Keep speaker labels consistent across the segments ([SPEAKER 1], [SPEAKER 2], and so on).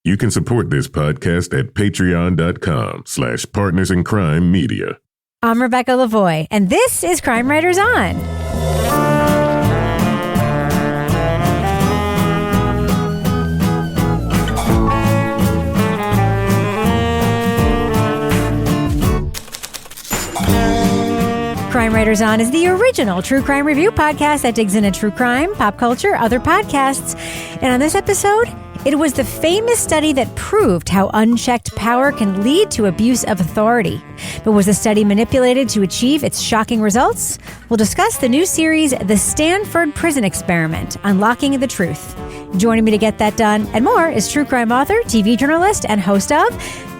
[SPEAKER 1] You can support this podcast at patreon.com/partnersincrimemedia.
[SPEAKER 2] I'm Rebecca Lavoie, and this is Crime Writers On. Crime Writers On is the original true crime review podcast that digs into true crime, pop culture, other podcasts. And on this episode, it was the famous study that proved how unchecked power can lead to abuse of authority. But was the study manipulated to achieve its shocking results? We'll discuss the new series, The Stanford Prison Experiment, Unlocking the Truth. Joining me to get that done and more is true crime author, TV journalist, and host of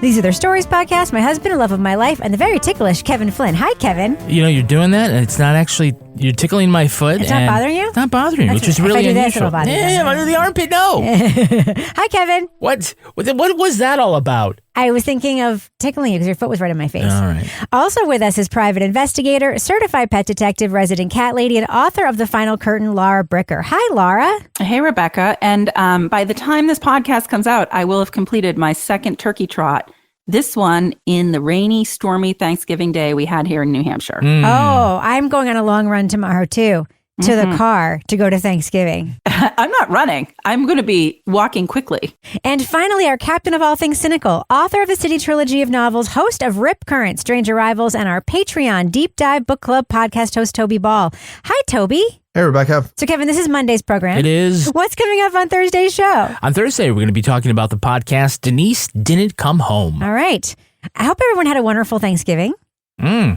[SPEAKER 2] These Are Their Stories podcast, my husband, love of my life, and the very ticklish Kevin Flynn. Hi, Kevin.
[SPEAKER 3] You know, you're doing that, and it's not actually, you're tickling my foot.
[SPEAKER 2] It's not bothering you?
[SPEAKER 3] It's not bothering me, which is really
[SPEAKER 2] unusual.
[SPEAKER 3] this, it'll bother
[SPEAKER 2] you.
[SPEAKER 3] Under the armpit, no.
[SPEAKER 2] Hi, Kevin.
[SPEAKER 3] What was that all about?
[SPEAKER 2] I was thinking of tickling you because your foot was right in my face.
[SPEAKER 3] All right.
[SPEAKER 2] Also with us is private investigator, certified pet detective, resident cat lady, and author of The Final Curtain, Laura Bricker. Hi, Laura.
[SPEAKER 4] Hey, Rebecca. And by the time this podcast comes out, I will have completed my second turkey trot. This one in the rainy, stormy Thanksgiving day we had here in New Hampshire.
[SPEAKER 2] Oh, I'm going on a long run tomorrow, too. To the car to go to Thanksgiving.
[SPEAKER 4] I'm not running. I'm going to be walking quickly.
[SPEAKER 2] And finally, our captain of all things cynical, author of the City Trilogy of novels, host of Rip Current, Strange Arrivals, and our Patreon Deep Dive Book Club podcast host, Toby Ball. Hi, Toby.
[SPEAKER 5] Hey, Rebecca.
[SPEAKER 2] So, Kevin, this is Monday's program.
[SPEAKER 3] It is.
[SPEAKER 2] What's coming up on Thursday's show?
[SPEAKER 3] On Thursday, we're going to be talking about the podcast, Denise Didn't Come Home.
[SPEAKER 2] All right. I hope everyone had a wonderful Thanksgiving.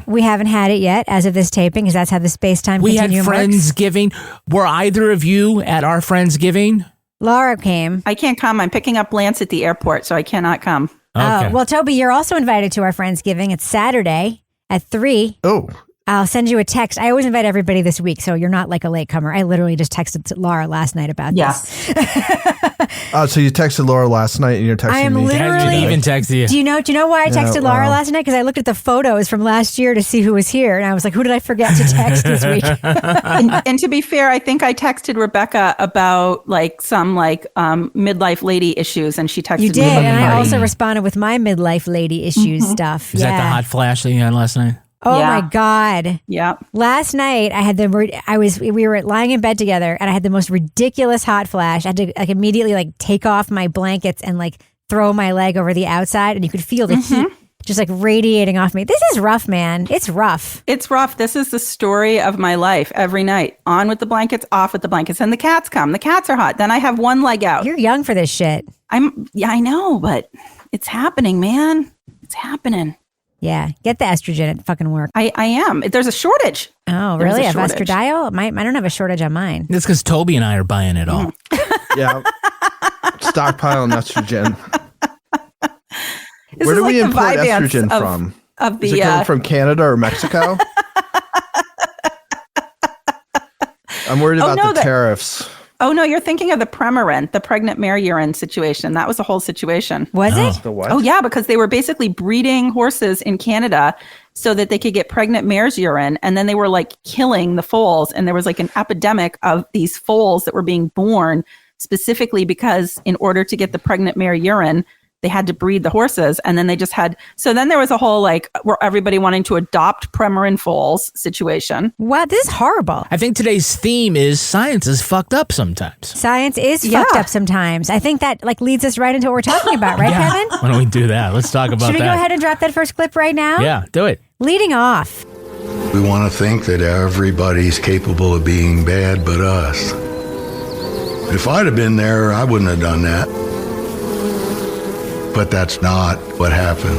[SPEAKER 2] We haven't had it yet as of this taping because that's how the space-time continuum works.
[SPEAKER 3] We had Friendsgiving. Were either of you at our Friendsgiving?
[SPEAKER 2] Laura came.
[SPEAKER 4] I can't come. I'm picking up Lance at the airport, so I cannot come.
[SPEAKER 3] Okay.
[SPEAKER 2] Well, Toby, you're also invited to our Friendsgiving. It's Saturday at 3.
[SPEAKER 5] Oh.
[SPEAKER 2] I'll send you a text. I always invite everybody this week, so you're not like a latecomer. I literally just texted Laura last night about this.
[SPEAKER 5] So you texted Laura last night and you're texting
[SPEAKER 2] I am
[SPEAKER 5] me.
[SPEAKER 2] literally-
[SPEAKER 3] I didn't even text you.
[SPEAKER 2] Do you know why I texted Laura
[SPEAKER 5] wow.
[SPEAKER 2] last night? Because I looked at the photos from last year to see who was here, and I was like, who did I forget to text this week?
[SPEAKER 4] And to be fair, I think I texted Rebecca about some midlife lady issues, and she texted me.
[SPEAKER 2] You did,
[SPEAKER 4] about
[SPEAKER 2] and
[SPEAKER 4] the
[SPEAKER 2] I
[SPEAKER 4] party.
[SPEAKER 2] also responded with my midlife lady issues stuff.
[SPEAKER 3] Is that the hot flash that you had last night?
[SPEAKER 2] Oh
[SPEAKER 4] Yeah.
[SPEAKER 2] my God.
[SPEAKER 4] Yeah.
[SPEAKER 2] Last night I had we were lying in bed together and I had the most ridiculous hot flash. I had to immediately take off my blankets and throw my leg over the outside, and you could feel the heat just radiating off me. This is rough, man. It's rough.
[SPEAKER 4] It's rough. This is the story of my life every night. On with the blankets, off with the blankets. And the cats come. The cats are hot. Then I have one leg out.
[SPEAKER 2] You're young for this shit.
[SPEAKER 4] I know, but it's happening, man. It's happening.
[SPEAKER 2] Yeah. Get the estrogen. It fucking work.
[SPEAKER 4] I am. There's a shortage.
[SPEAKER 2] Oh,
[SPEAKER 4] There's
[SPEAKER 2] really?
[SPEAKER 4] a
[SPEAKER 2] Of
[SPEAKER 4] shortage.
[SPEAKER 2] estradiol? I don't have a shortage on mine.
[SPEAKER 3] That's because Toby and I are buying it all.
[SPEAKER 5] Yeah. Stockpiling estrogen.
[SPEAKER 4] This
[SPEAKER 5] Where
[SPEAKER 4] is
[SPEAKER 5] do we
[SPEAKER 4] the
[SPEAKER 5] import
[SPEAKER 4] Vyvanse
[SPEAKER 5] estrogen
[SPEAKER 4] of,
[SPEAKER 5] from?
[SPEAKER 4] Of the,
[SPEAKER 5] Is it coming from Canada or Mexico? I'm worried about the tariffs.
[SPEAKER 4] Oh, no, you're thinking of the Premarin, the pregnant mare urine situation. That was the whole situation.
[SPEAKER 2] Was it?
[SPEAKER 5] The what?
[SPEAKER 4] Oh, yeah, because they were basically breeding horses in Canada so that they could get pregnant mare's urine. And then they were killing the foals. And there was an epidemic of these foals that were being born specifically because in order to get the pregnant mare urine, they had to breed the horses. And then they just had, so then there was a whole where everybody wanting to adopt Premarin foals situation.
[SPEAKER 2] Wow, this is horrible.
[SPEAKER 3] I think today's theme is science is fucked up sometimes.
[SPEAKER 2] Science is fucked up sometimes. I think that leads us right into what we're talking about, right, Kevin?
[SPEAKER 3] Why don't we do that? Let's talk about that.
[SPEAKER 2] Should we go ahead and drop that first clip right now?
[SPEAKER 3] Yeah, do it.
[SPEAKER 2] Leading off.
[SPEAKER 6] We want to think that everybody's capable of being bad but us. If I'd have been there, I wouldn't have done that. But that's not what happened.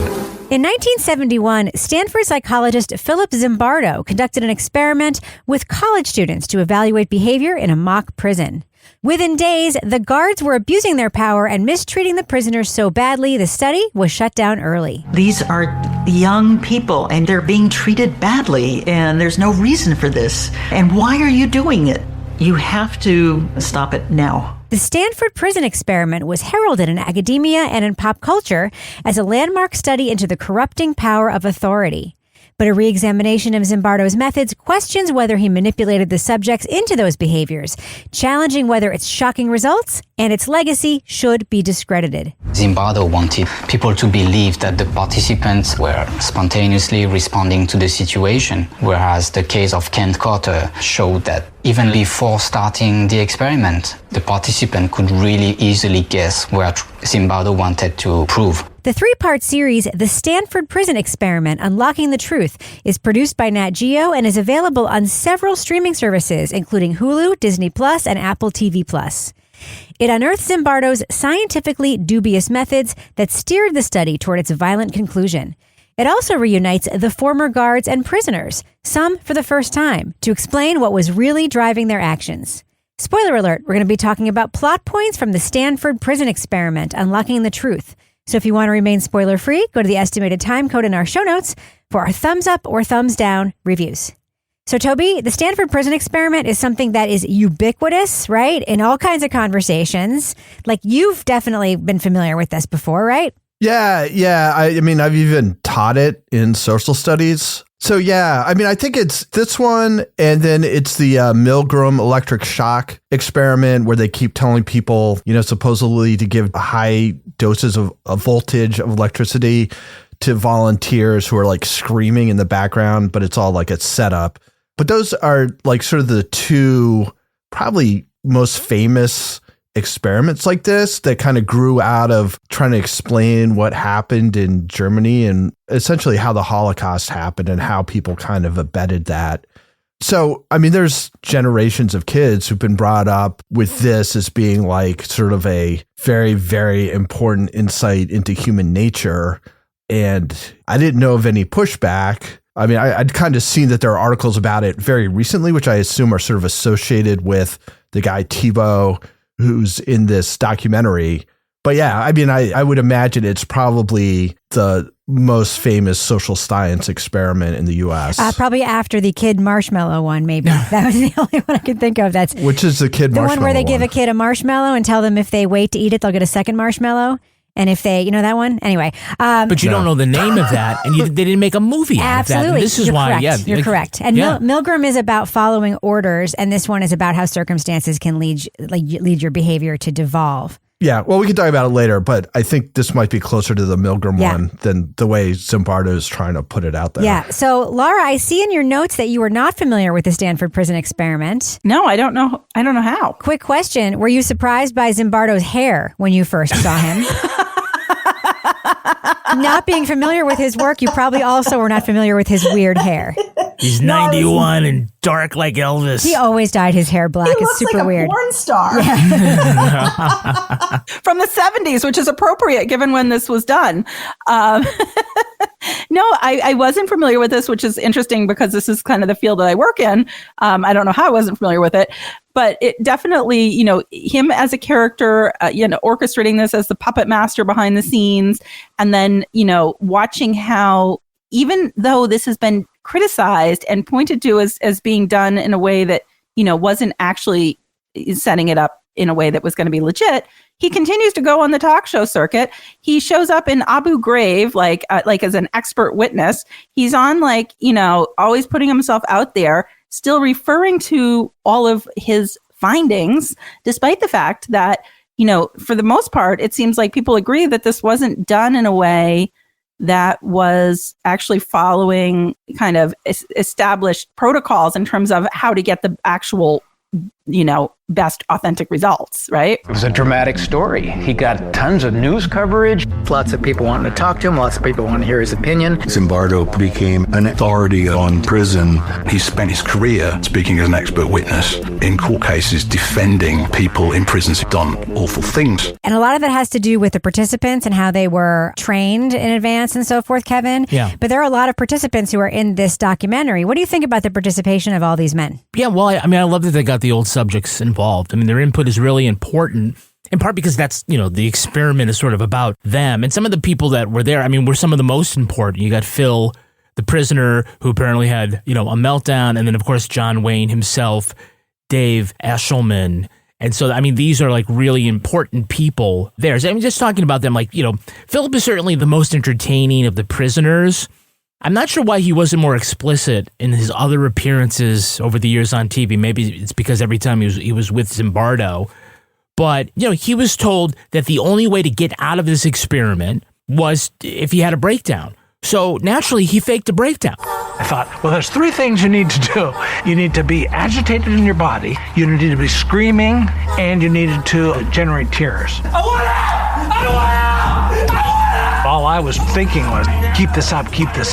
[SPEAKER 2] In 1971, Stanford psychologist Philip Zimbardo conducted an experiment with college students to evaluate behavior in a mock prison. Within days, the guards were abusing their power and mistreating the prisoners so badly, the study was shut down early.
[SPEAKER 7] These are young people and they're being treated badly, and there's no reason for this. And why are you doing it? You have to stop it now.
[SPEAKER 2] The Stanford Prison Experiment was heralded in academia and in pop culture as a landmark study into the corrupting power of authority. But a re-examination of Zimbardo's methods questions whether he manipulated the subjects into those behaviors, challenging whether its shocking results and its legacy should be discredited.
[SPEAKER 8] Zimbardo wanted people to believe that the participants were spontaneously responding to the situation, whereas the case of Kent Carter showed that even before starting the experiment, the participant could really easily guess what Zimbardo wanted to prove.
[SPEAKER 2] The three-part series, The Stanford Prison Experiment, Unlocking the Truth, is produced by Nat Geo and is available on several streaming services, including Hulu, Disney+, and Apple TV+. It unearths Zimbardo's scientifically dubious methods that steered the study toward its violent conclusion. It also reunites the former guards and prisoners, some for the first time, to explain what was really driving their actions. Spoiler alert, we're going to be talking about plot points from the Stanford Prison Experiment, Unlocking the Truth. So if you want to remain spoiler-free, go to the estimated time code in our show notes for our thumbs up or thumbs down reviews. So Toby, the Stanford Prison Experiment is something that is ubiquitous, right? In all kinds of conversations. Like you've definitely been familiar with this before, right?
[SPEAKER 5] Yeah. I mean, I've even taught it in social studies. So yeah, I mean, I think it's this one, and then it's the Milgram electric shock experiment where they keep telling people, supposedly to give high doses of voltage of electricity to volunteers who are like screaming in the background, but it's all like a setup. But those are like sort of the two probably most famous experiments like this that kind of grew out of trying to explain what happened in Germany and essentially how the Holocaust happened and how people kind of abetted that. So, I mean, there's generations of kids who've been brought up with this as being like sort of a very, very important insight into human nature. And I didn't know of any pushback. I mean, I'd kind of seen that there are articles about it very recently, which I assume are sort of associated with the guy Thibault, who's in this documentary. But yeah, I mean, I would imagine it's probably the most famous social science experiment in the U.S.
[SPEAKER 2] Probably after the kid marshmallow one, maybe. That was the only one I could think of.
[SPEAKER 5] Which is the kid marshmallow
[SPEAKER 2] one where they give
[SPEAKER 5] one?
[SPEAKER 2] A kid a marshmallow and tell them if they wait to eat it, they'll get a second marshmallow. And if they, that one? Anyway.
[SPEAKER 3] But you don't know the name of that, and they didn't make a movie out of that.
[SPEAKER 2] Absolutely.
[SPEAKER 3] This is
[SPEAKER 2] You're
[SPEAKER 3] why,
[SPEAKER 2] correct. You're correct. And Milgram is about following orders, and this one is about how circumstances can lead your behavior to devolve.
[SPEAKER 5] Yeah, well, we can talk about it later, but I think this might be closer to the Milgram one than the way Zimbardo is trying to put it out there.
[SPEAKER 2] Yeah. So, Laura, I see in your notes that you were not familiar with the Stanford Prison Experiment.
[SPEAKER 4] No, I don't know. I don't know how.
[SPEAKER 2] Quick question. Were you surprised by Zimbardo's hair when you first saw him? Not being familiar with his work, you probably also were not familiar with his weird hair.
[SPEAKER 3] He's 91 and dark like Elvis.
[SPEAKER 2] He always dyed his hair black. It's super
[SPEAKER 4] like a
[SPEAKER 2] weird.
[SPEAKER 4] Porn star. Yeah. From the 70s, which is appropriate given when this was done. No, I wasn't familiar with this, which is interesting because this is kind of the field that I work in. I don't know how I wasn't familiar with it, but it definitely, him as a character, orchestrating this as the puppet master behind the scenes, and then, watching how, even though this has been criticized and pointed to as being done in a way that, wasn't actually setting it up in a way that was going to be legit, he continues to go on the talk show circuit. He shows up in Abu Ghraib, like as an expert witness. He's on always putting himself out there, still referring to all of his findings, despite the fact that, for the most part, it seems like people agree that this wasn't done in a way that was actually following kind of established protocols in terms of how to get the actual, best authentic results, right?
[SPEAKER 9] It was a dramatic story. He got tons of news coverage. Lots of people wanting to talk to him. Lots of people wanting to hear his opinion.
[SPEAKER 6] Zimbardo became an authority on prison.
[SPEAKER 10] He spent his career speaking as an expert witness in court cases, defending people in prisons who've done awful things.
[SPEAKER 2] And a lot of it has to do with the participants and how they were trained in advance and so forth, Kevin.
[SPEAKER 3] Yeah.
[SPEAKER 2] But there are a lot of participants who are in this documentary. What do you think about the participation of all these men?
[SPEAKER 3] Yeah, well, I love that they got the old subjects involved. I mean, their input is really important, in part because that's, the experiment is sort of about them. And some of the people that were there, were some of the most important. You got Phil, the prisoner, who apparently had, a meltdown. And then, of course, John Wayne himself, Dave Eshelman. And so, these are like really important people there. So I'm just talking about them Philip is certainly the most entertaining of the prisoners. I'm not sure why he wasn't more explicit in his other appearances over the years on TV. Maybe it's because every time he was with Zimbardo. But, he was told that the only way to get out of this experiment was if he had a breakdown. So naturally, he faked a breakdown.
[SPEAKER 9] I thought, well, there's 3 things you need to do. You need to be agitated in your body, you need to be screaming, and you needed to generate tears. I want out! I don't want out! I want out! All I was thinking was, keep this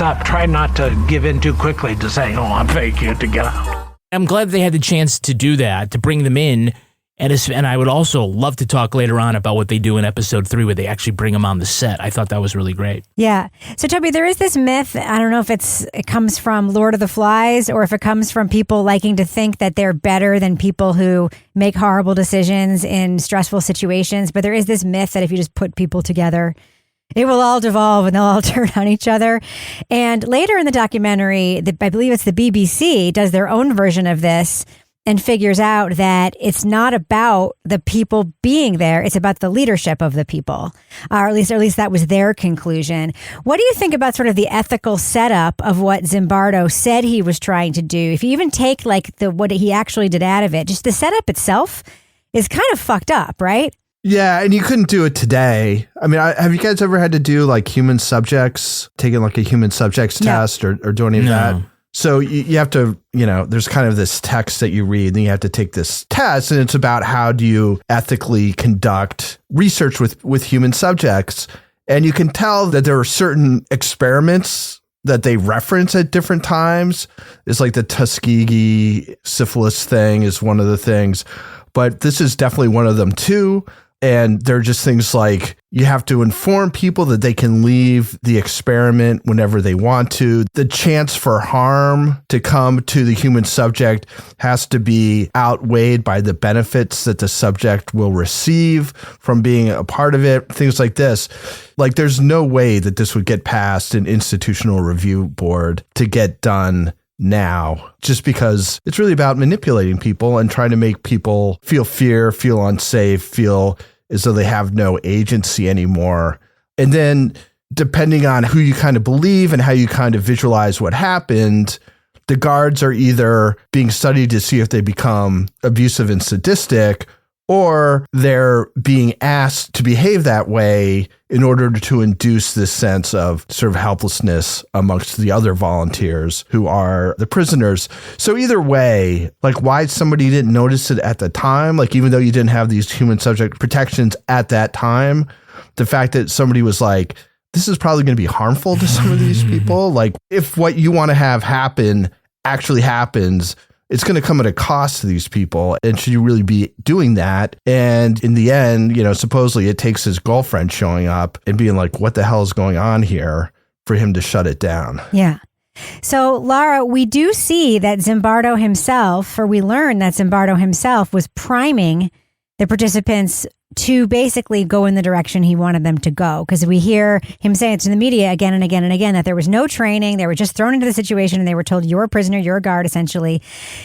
[SPEAKER 9] up. Try not to give in too quickly to saying, oh, I'm faking it to get out.
[SPEAKER 3] I'm glad they had the chance to do that, to bring them in. And I would also love to talk later on about what they do in episode 3 where they actually bring them on the set. I thought that was really great.
[SPEAKER 2] Yeah. So, Toby, there is this myth. I don't know if it comes from Lord of the Flies or if it comes from people liking to think that they're better than people who make horrible decisions in stressful situations. But there is this myth that if you just put people together, it will all devolve and they'll all turn on each other. And later in the documentary, I believe it's the BBC, does their own version of this and figures out that it's not about the people being there. It's about the leadership of the people, or at least that was their conclusion. What do you think about sort of the ethical setup of what Zimbardo said he was trying to do? If you even take what he actually did out of it, just the setup itself is kind of fucked up, right?
[SPEAKER 5] Yeah, and you couldn't do it today. I mean, have you guys ever had to do human subjects, taking a human subjects test or do any of that? So you have to, there's kind of this text that you read, and then you have to take this test, and it's about how do you ethically conduct research with human subjects. And you can tell that there are certain experiments that they reference at different times. It's like the Tuskegee syphilis thing is one of the things, but this is definitely one of them too. And they're just things like you have to inform people that they can leave the experiment whenever they want to. The chance for harm to come to the human subject has to be outweighed by the benefits that the subject will receive from being a part of it. Things like this. There's no way that this would get past an institutional review board to get done now, just because it's really about manipulating people and trying to make people feel fear, feel unsafe, feel as though they have no agency anymore. And then depending on who you kind of believe and how you kind of visualize what happened, the guards are either being studied to see if they become abusive and sadistic, or they're being asked to behave that way in order to induce this sense of sort of helplessness amongst the other volunteers who are the prisoners. So either way, why somebody didn't notice it at the time, even though you didn't have these human subject protections at that time, the fact that somebody was like, this is probably going to be harmful to some of these people. If what you want to have happen actually happens, it's going to come at a cost to these people. And should you really be doing that? And in the end, supposedly it takes his girlfriend showing up and being like, what the hell is going on here for him to shut it down?
[SPEAKER 2] Yeah. So, Lara, we do see that Zimbardo himself, or we learn that Zimbardo himself was priming the participants to basically go in the direction he wanted them to go. Because we hear him say it to the media again and again and again that there was no training. They were just thrown into the situation and they were told, you're a prisoner, you're a guard, essentially.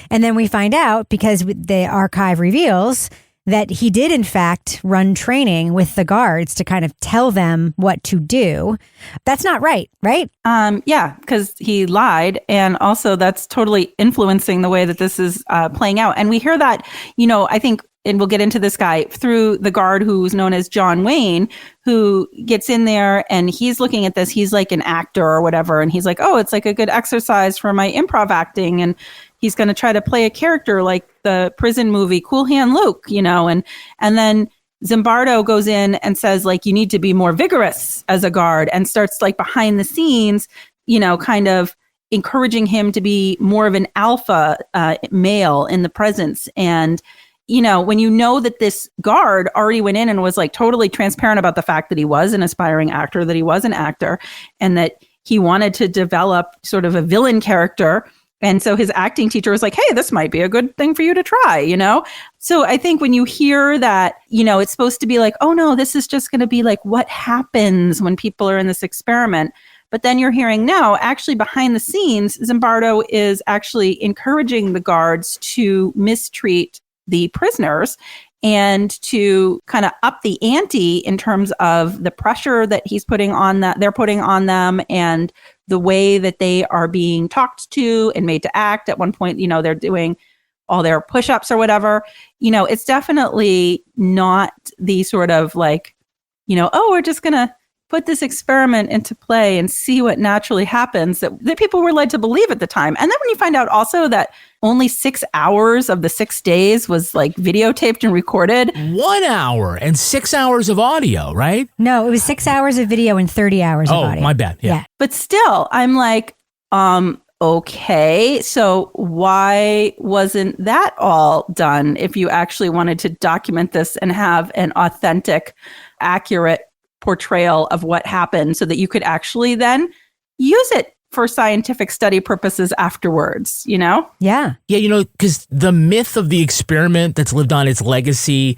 [SPEAKER 2] And then we find out, because the archive reveals, that he did, in fact, run training with the guards to kind of tell them what to do. That's not right, right?
[SPEAKER 4] Yeah, because he lied. And also that's totally influencing the way that this is playing out. And we hear that, I think, and we'll get into this guy through the guard who's known as John Wayne, who gets in there and he's looking at this. He's like an actor or whatever. And he's like, oh, it's like a good exercise for my improv acting. And he's going to try to play a character like the prison movie Cool Hand Luke, and then Zimbardo goes in and says, you need to be more vigorous as a guard, and starts behind the scenes, kind of encouraging him to be more of an alpha male in the presence. And when you know that this guard already went in and was totally transparent about the fact that he was an aspiring actor, that he was an actor, and that he wanted to develop sort of a villain character. And so his acting teacher was like, hey, this might be a good thing for you to try, So I think when you hear that, it's supposed to be oh no, this is just going to be what happens when people are in this experiment. But then you're hearing, no, actually behind the scenes, Zimbardo is actually encouraging the guards to mistreat the prisoners and to kind of up the ante in terms of the pressure that he's putting on that they're putting on them, and the way that they are being talked to and made to act. At one point, they're doing all their push-ups or whatever. It's definitely not the sort of like, oh, we're just going to put this experiment into play and see what naturally happens that people were led to believe at the time. And then when you find out also that only 6 hours of the 6 days was like videotaped and recorded. 1
[SPEAKER 3] hour and 6 hours of audio, right?
[SPEAKER 2] No, it was 6 hours of video and 30 hours of audio.
[SPEAKER 3] Oh, my bad. Yeah.
[SPEAKER 4] But still, I'm like, okay, so why wasn't that all done if you actually wanted to document this and have an authentic, accurate portrayal of what happened so that you could actually then use it for scientific study purposes afterwards, Yeah.
[SPEAKER 2] Yeah,
[SPEAKER 3] because the myth of the experiment that's lived on its legacy,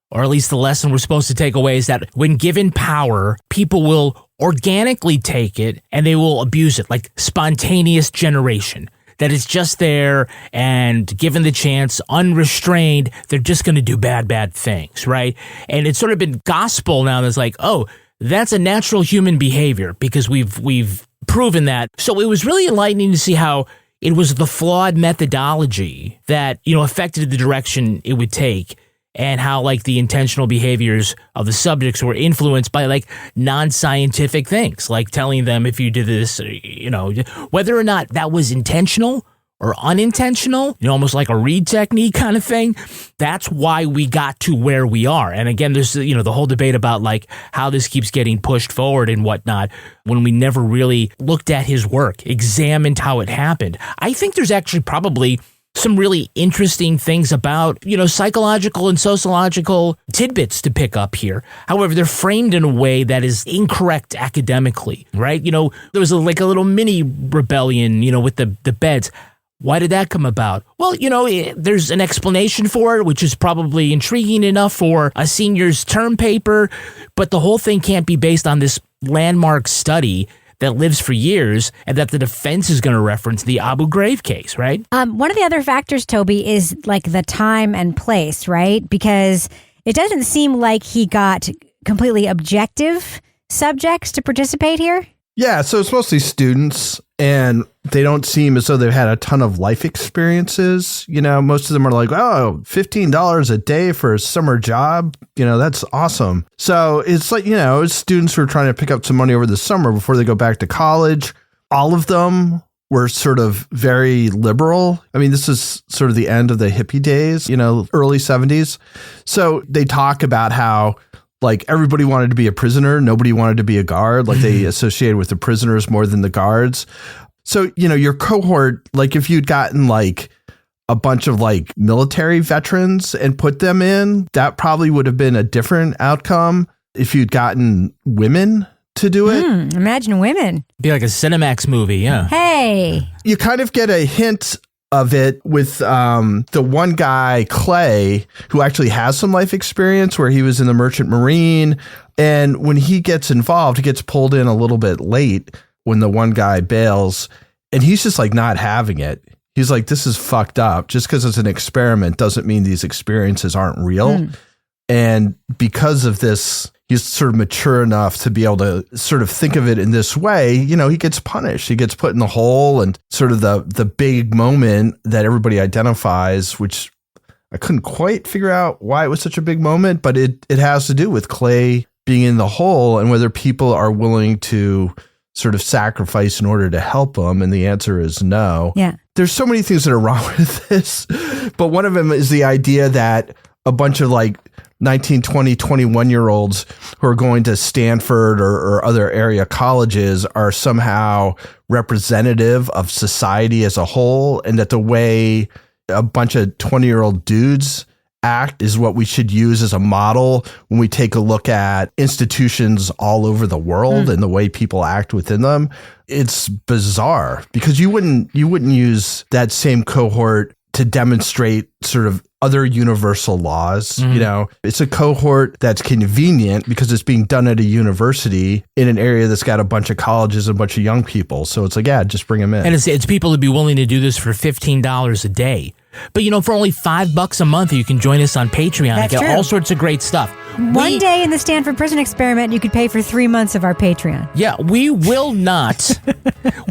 [SPEAKER 3] or at least the lesson we're supposed to take away, is that when given power, people will organically take it and they will abuse it, like spontaneous generation. That it's just there, and given the chance, unrestrained, they're just going to do bad things, right? And it's sort of been gospel now that's like, oh, that's a natural human behavior because we've proven that. So it was really enlightening to see how it was the flawed methodology that, affected the direction it would take, and how like the intentional behaviors of the subjects were influenced by like non-scientific things, like telling them if you did this, whether or not that was intentional or unintentional, almost like a Reed technique kind of thing. That's why we got to where we are. And again, there's, the whole debate about like how this keeps getting pushed forward and whatnot when we never really looked at his work, examined how it happened. I think there's actually probably some really interesting things about, psychological and sociological tidbits to pick up here. However, they're framed in a way that is incorrect academically, right? There was a little mini rebellion, with the beds. Why did that come about? Well, there's an explanation for it, which is probably intriguing enough for a senior's term paper, but the whole thing can't be based on this landmark study that lives for years and that the defense is going to reference, the Abu Ghraib case, right?
[SPEAKER 2] One of the other factors, Toby, is like the time and place, right? Because it doesn't seem like he got completely objective subjects to participate here.
[SPEAKER 5] Yeah, so it's mostly students, and they don't seem as though they've had a ton of life experiences. Most of them are like, oh, $15 a day for a summer job. That's awesome. So it's like, it's students who are trying to pick up some money over the summer before they go back to college. All of them were sort of very liberal. I mean, this is sort of the end of the hippie days, early 70s. So they talk about how like everybody wanted to be a prisoner. Nobody wanted to be a guard. Like they associated with the prisoners more than the guards. So, your cohort, like if you'd gotten like a bunch of like military veterans and put them in, that probably would have been a different outcome. If you'd gotten women to do it.
[SPEAKER 2] Imagine women.
[SPEAKER 3] Be like a Cinemax movie. Yeah.
[SPEAKER 2] Hey.
[SPEAKER 5] You kind of get a hint of it with the one guy, Clay, who actually has some life experience where he was in the Merchant Marine. And when he gets involved, he gets pulled in a little bit late when the one guy bails. And he's just like not having it. He's like, this is fucked up. Just because it's an experiment doesn't mean these experiences aren't real. And because of this, he's sort of mature enough to be able to sort of think of it in this way. He gets punished. He gets put in the hole, and sort of the big moment that everybody identifies, which I couldn't quite figure out why it was such a big moment, but it has to do with Clay being in the hole and whether people are willing to sort of sacrifice in order to help him. And the answer is no.
[SPEAKER 2] Yeah.
[SPEAKER 5] There's so many things that are wrong with this, but one of them is the idea that a bunch of like 19, 20, 21-year-olds who are going to Stanford or other area colleges are somehow representative of society as a whole, and that the way a bunch of 20-year-old dudes act is what we should use as a model when we take a look at institutions all over the world and the way people act within them. It's bizarre because you wouldn't use that same cohort to demonstrate sort of other universal laws. It's a cohort that's convenient because it's being done at a university in an area that's got a bunch of colleges and a bunch of young people. So it's like, yeah, just bring them in.
[SPEAKER 3] And it's people to be willing to do this for $15 a day. But, for only $5 a month, you can join us on Patreon and get all sorts of great stuff.
[SPEAKER 2] One day in the Stanford Prison Experiment, you could pay for 3 months of our Patreon.
[SPEAKER 3] Yeah, we will not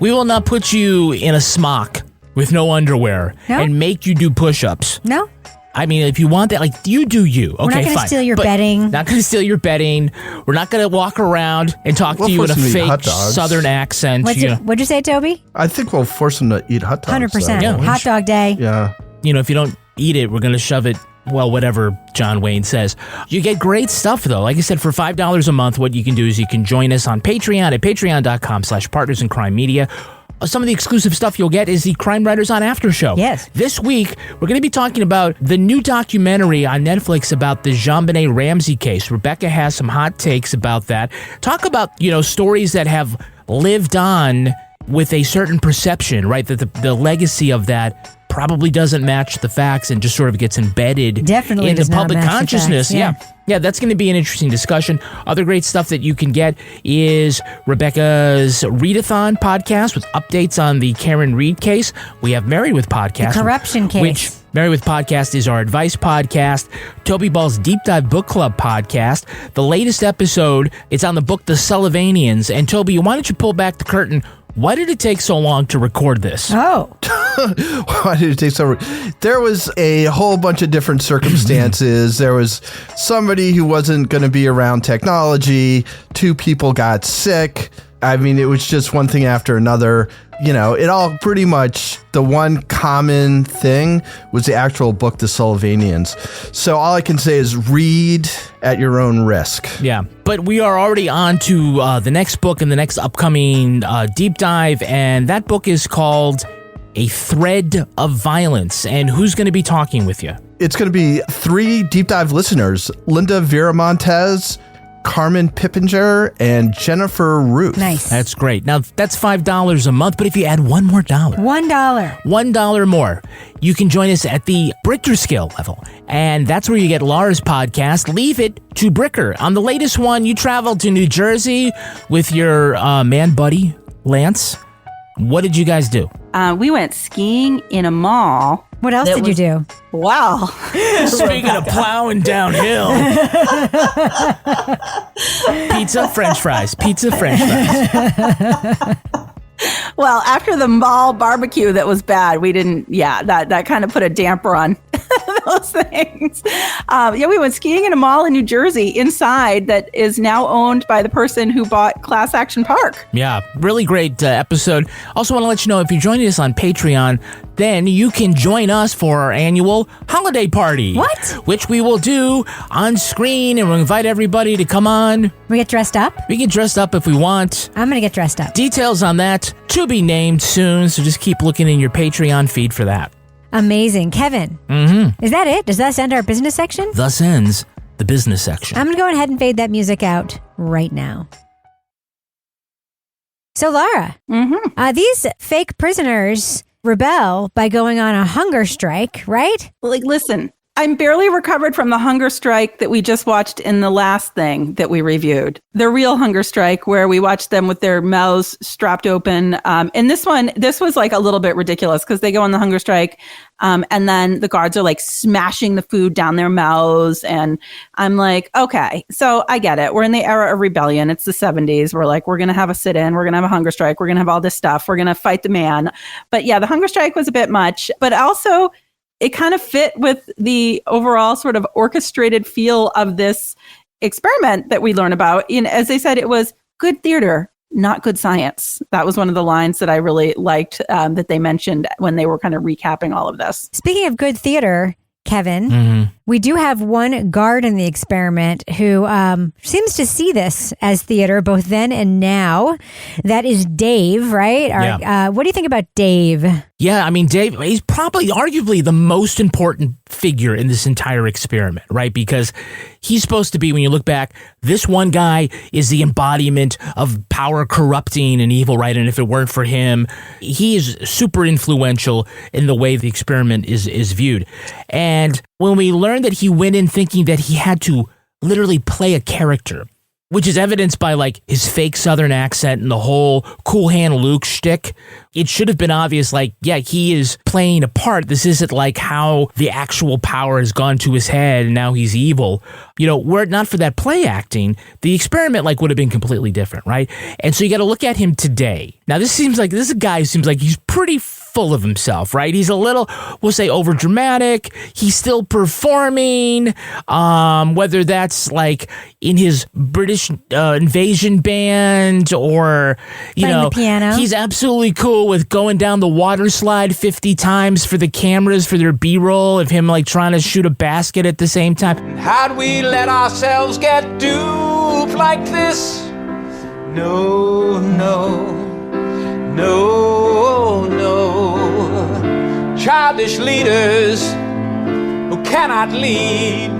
[SPEAKER 3] We will not put you in a smock with no underwear and make you do push-ups.
[SPEAKER 2] No.
[SPEAKER 3] I mean, if you want that, like, you do you. Okay,
[SPEAKER 2] We're not going to steal your bedding.
[SPEAKER 3] Not going to steal your bedding. We're not going to walk around and talk to you in a fake Southern accent.
[SPEAKER 2] What'd you say, Toby?
[SPEAKER 5] I think we'll force them to eat hot dogs.
[SPEAKER 2] 100%. Yeah. Hot dog day.
[SPEAKER 5] Yeah.
[SPEAKER 3] You know, if you don't eat it, we're going to shove it, well, whatever John Wayne says. You get great stuff, though. Like I said, for $5 a month, what you can do is you can join us on Patreon at patreon.com/partnersincrimemedia. Some of the exclusive stuff you'll get is the Crime Writers on After Show.
[SPEAKER 2] Yes.
[SPEAKER 3] This week, we're going to be talking about the new documentary on Netflix about the JonBenet Ramsey case. Rebecca has some hot takes about that. Talk about, stories that have lived on with a certain perception, right? That the legacy of that probably doesn't match the facts and just sort of gets embedded into public consciousness. Yeah, that's going to be an interesting discussion. Other great stuff that you can get is Rebecca's Readathon podcast with updates on the Karen Reed case. We have Married with Podcast.
[SPEAKER 2] The corruption case.
[SPEAKER 3] Which Married with Podcast is our advice podcast. Toby Ball's Deep Dive Book Club podcast. The latest episode, it's on the book The Sullivanians. And Toby, why don't you pull back the curtain? Why did it take so long to record this?
[SPEAKER 2] Oh.
[SPEAKER 5] Why did it take so long? There was a whole bunch of different circumstances. There was somebody who wasn't going to be around technology. 2 people got sick. I mean, it was just one thing after another. It all pretty much, the one common thing was the actual book, The Sullivanians. So all I can say is read at your own risk.
[SPEAKER 3] Yeah, but we are already on to the next book and the next upcoming deep dive, and that book is called A Thread of Violence. And who's going to be talking with you?
[SPEAKER 5] It's going to be 3 deep dive listeners, Linda Viramontes, Carmen Pippinger, and Jennifer Ruth.
[SPEAKER 2] Nice.
[SPEAKER 3] That's great. Now, that's $5 a month, but if you add $1 more, $1 more, you can join us at the Bricker scale level. And that's where you get Laura's podcast, Leave It to Bricker. On the latest one, you traveled to New Jersey with your man buddy, Lance. What did you guys do?
[SPEAKER 4] We went skiing in a mall.
[SPEAKER 2] What else did you do?
[SPEAKER 4] Wow.
[SPEAKER 3] Speaking of plowing downhill. Pizza, French fries.
[SPEAKER 4] Well, after the mall barbecue that was bad, we didn't, that kind of put a damper on those things. We went skiing in a mall in New Jersey inside that is now owned by the person who bought Class Action Park.
[SPEAKER 3] Yeah, really great episode. Also want to let you know, if you're joining us on Patreon, then you can join us for our annual holiday party.
[SPEAKER 2] What?
[SPEAKER 3] Which we will do on screen, and we'll invite everybody to come on.
[SPEAKER 2] We get dressed up?
[SPEAKER 3] We get dressed up if we want.
[SPEAKER 2] I'm going to get dressed up.
[SPEAKER 3] Details on that to be named soon, so just keep looking in your Patreon feed for that.
[SPEAKER 2] Amazing. Kevin, is that it? Does that end our business section?
[SPEAKER 3] Thus ends the business section.
[SPEAKER 2] I'm going to go ahead and fade that music out right now. So, Laura, these fake prisoners rebel by going on a hunger strike, right?
[SPEAKER 4] Listen, I'm barely recovered from the hunger strike that we just watched in the last thing that we reviewed. The real hunger strike, where we watched them with their mouths strapped open. And this was like a little bit ridiculous because they go on the hunger strike and then the guards are like smashing the food down their mouths. And I'm like, okay, so I get it. We're in the era of rebellion. It's the 70s. We're like, we're going to have a sit-in. We're going to have a hunger strike. We're going to have all this stuff. We're going to fight the man. But yeah, the hunger strike was a bit much, but also it kind of fit with the overall sort of orchestrated feel of this experiment that we learn about. As they said, it was good theater, not good science. That was one of the lines that I really liked that they mentioned when they were kind of recapping all of this.
[SPEAKER 2] Speaking of good theater, Kevin, we do have one guard in the experiment who seems to see this as theater both then and now. That is Dave, right? What do you think about Dave?
[SPEAKER 3] Yeah, I mean, Dave, he's probably arguably the most important figure in this entire experiment, right? Because he's supposed to be, when you look back, this one guy is the embodiment of power corrupting and evil, right? And if it weren't for him, he is super influential in the way the experiment is viewed. And when we learned that he went in thinking that he had to literally play a character, which is evidenced by like his fake Southern accent and the whole Cool Hand Luke shtick. It should have been obvious, like, yeah, he is playing a part. This isn't like how the actual power has gone to his head and now he's evil. You know, were it not for that play acting, the experiment like would have been completely different, right? And so you got to look at him today. Now, this is a guy who seems like he's pretty full of himself, right? He's a little, we'll say, over dramatic. He's still performing, whether that's like in his British invasion band or, you know,
[SPEAKER 2] the piano.
[SPEAKER 3] He's absolutely cool with going down the water slide 50 times for the cameras for their B-roll of him like trying to shoot a basket at the same time.
[SPEAKER 11] How'd we let ourselves get duped like this? No, no, no, no. Childish leaders who cannot lead.